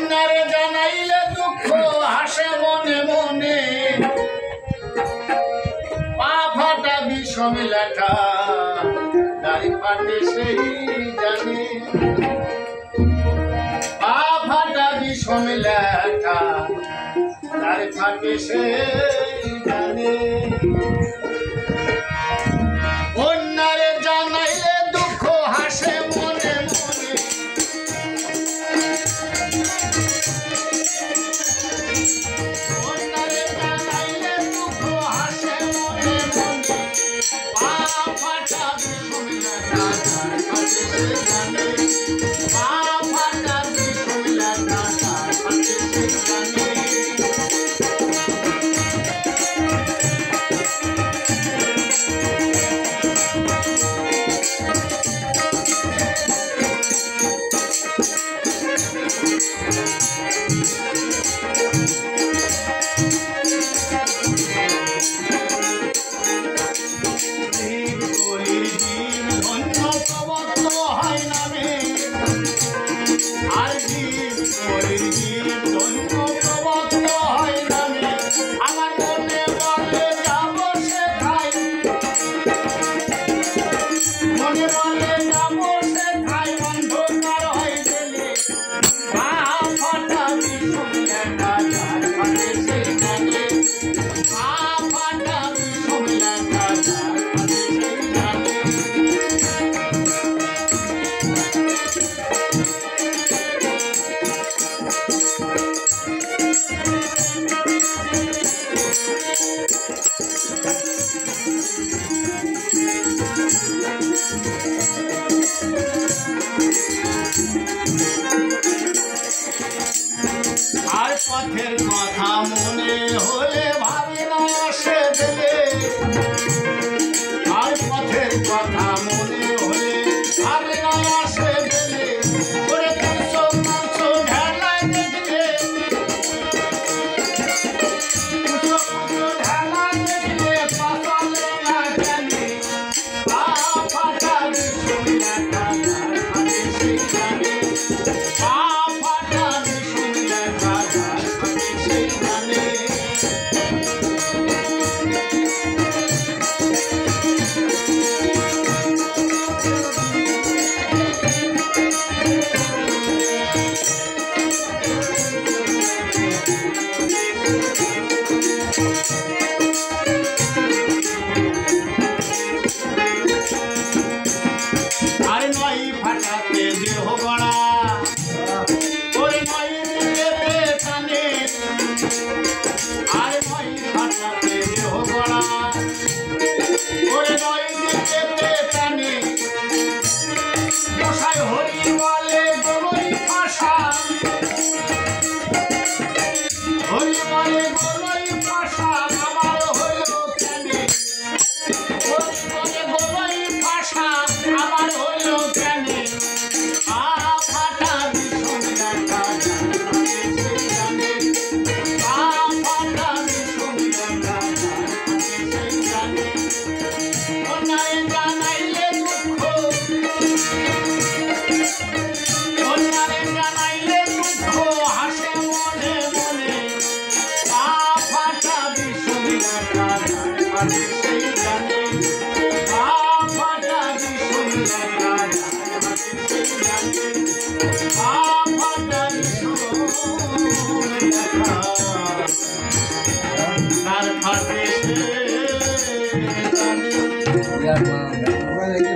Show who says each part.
Speaker 1: অন্যারে জানাইলে দুঃখ হাসে মনে মনে পা ফাটা বিষম লেখা দাড়ি ফাটে সেই জানে পা ফাটা বিষম লেখা দাড়ি ফাটে সেই জানে অন্যারে জানাইলে দুঃখ হাসে মনে মনে অন্যারে জানাইলে দুঃখ হাসে মনে মনে পা ফাটা বিষম লেখা দাড়ি ফাটে সেই জানে পা ফাটা বিষম লেখা দাড়ি ফাটে সেই জানে আর পথের কথা মনে হলে ভাবি না আসে দিলে আর পথের কথা মনে হলে ভাবি না আসে দিলে ওরে কুচো কুচো ঢেলায় দেখলে কুচো কুচো ঢেলায় দেখলে পাতালে না জানে পা ফাটা বিষম লেখা দাড়ি ফাটে সেই জানে পা ফাটা বিষম লেখা দাড়ি ফাটে সেই জানে আরে নয় ফাটাতে দেহ গড়া ওরে নয় দিতে টানে আরে নয় ফাটাতে দেহ গড়া ওরে নয় দিতে টানে মশাই হরি বলে গোলই ভাষা হরি বলে গোলই ভাষা আমার হইল কেনে হরি বলে গোলই ভাষা আমার হইল কেনে পা ফাটা বিষম লেখা দাড়ি ফাটে সেই জানে পা ফাটা বিষম লেখা দাড়ি ফাটে সেই জানে অন্যায় জানাইলে দুঃখ অন্যায় জানাইলে দুঃখ হাসে মনে মনে পা ফাটা বিষম লেখা দাড়ি ফাটে সেই জানে পা ফাটা বিষম লেখা দাড়ি ফাটে সেই জানে পা ফাটা বিষম লেখা দাড়ি ফাটে সেই জানে।